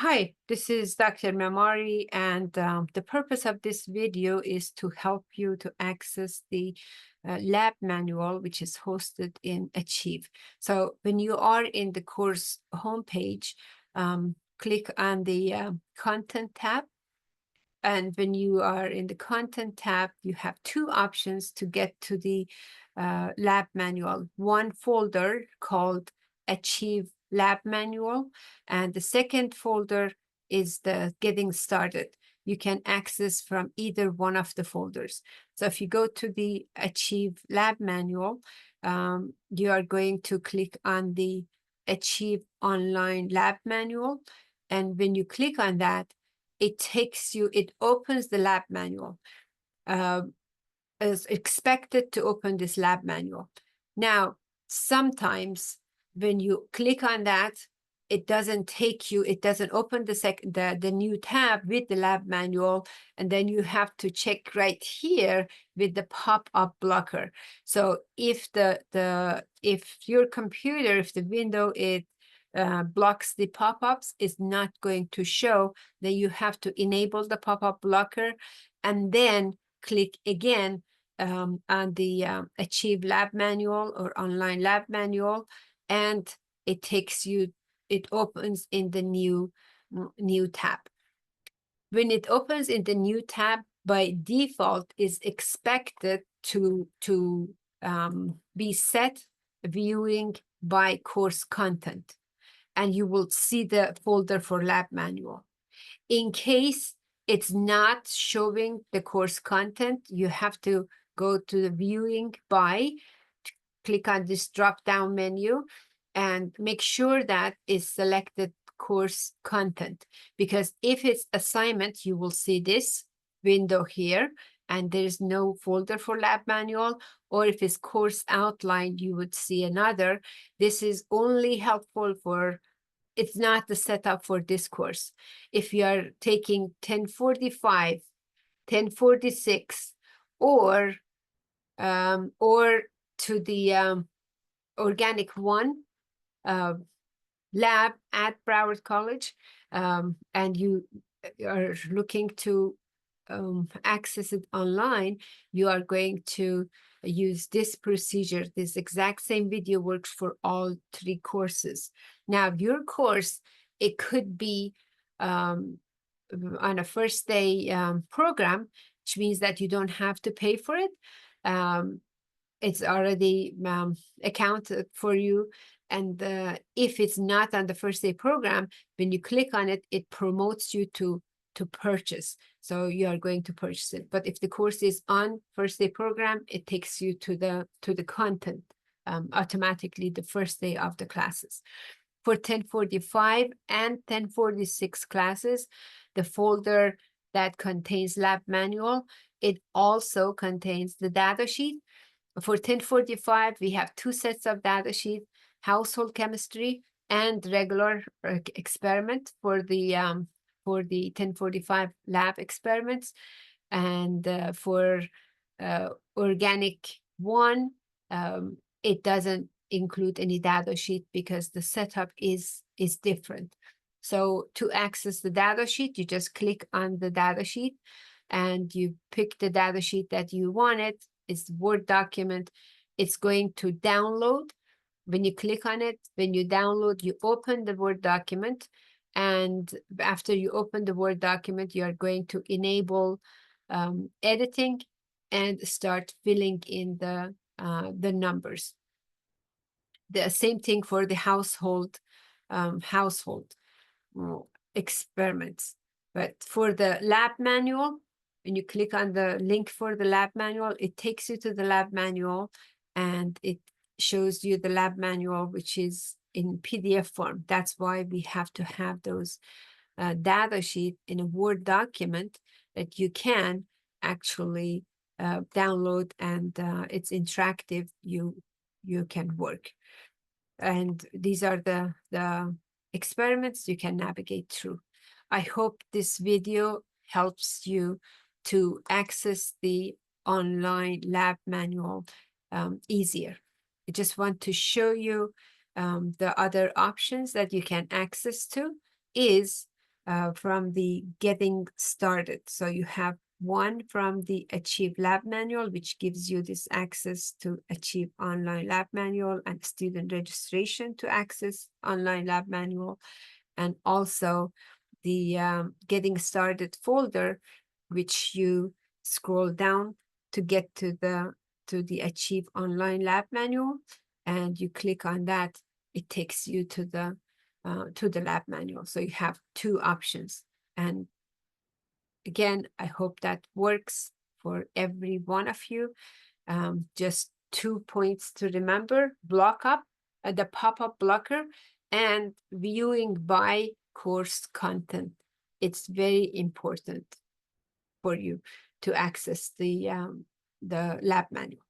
Hi, this is Dr. Mamari, and the purpose of this video is to help you to access the lab manual, which is hosted in Achieve. So when you are in the course homepage, click on the Content tab. And when you are in the Content tab, you have two options to get to the lab manual. One folder called Achieve Lab Manual, and the second folder is the Getting Started. You can access from either one of the folders. So if you go to the Achieve Lab Manual, you are going to click on the Achieve Online Lab Manual. And when you click on that, it opens the lab manual. Is expected to open this lab manual. Now, sometimes when you click on that, it doesn't open the new tab with the lab manual, and then you have to check right here with the pop-up blocker. So if the window blocks the pop-ups, is not going to show, then you have to enable the pop-up blocker and then click again on the Achieve Lab Manual or Online Lab Manual, and it opens in the new tab. When it opens in the new tab, by default is expected to be set viewing by course content, and you will see the folder for lab manual. In case it's not showing the course content, you have to go to the viewing by, click on this drop-down menu, and make sure that is selected course content. Because if it's assignment, you will see this window here, and there's no folder for lab manual. Or if it's course outline, you would see another. This is only helpful for, it's not the setup for this course. If you are taking 1045, 1046, or to the Organic 1 lab at Broward College, and you are looking to access it online, you are going to use this procedure. This exact same video works for all three courses. Now, your course, it could be on a first day program, which means that you don't have to pay for it. It's already accounted for you. And if it's not on the first day program, when you click on it, it promotes you to purchase. So you are going to purchase it. But if the course is on first day program, it takes you to the content automatically the first day of the classes. For 1045 and 1046 classes, the folder that contains lab manual, it also contains the data sheet. For 1045, we have two sets of data sheet, household chemistry and regular experiment for the 1045 lab experiments. And for Organic 1, it doesn't include any data sheet because the setup is different. So to access the data sheet, you just click on the data sheet and you pick the data sheet that you wanted. It's Word document. It's going to download. When you click on it, when you download, you open the Word document. And after you open the Word document, you are going to enable editing and start filling in the numbers. The same thing for the household experiments. But for the lab manual, when you click on the link for the lab manual, it takes you to the lab manual and it shows you the lab manual, which is in PDF form. That's why we have to have those data sheet in a Word document that you can actually download, and it's interactive. You can work. And these are the experiments you can navigate through. I hope this video helps you to access the online lab manual easier. I just want to show you the other options that you can access to is from the getting started. So you have one from the Achieve Lab Manual, which gives you this access to Achieve Online Lab Manual and student registration to access Online Lab Manual, and also the Getting Started folder, which you scroll down to get to the Achieve Online Lab Manual, and you click on that, it takes you to the lab manual. So you have two options. And again, I hope that works for every one of you. Just 2 points to remember: block up the pop-up blocker and viewing by course content. It's very important for you to access the lab manual.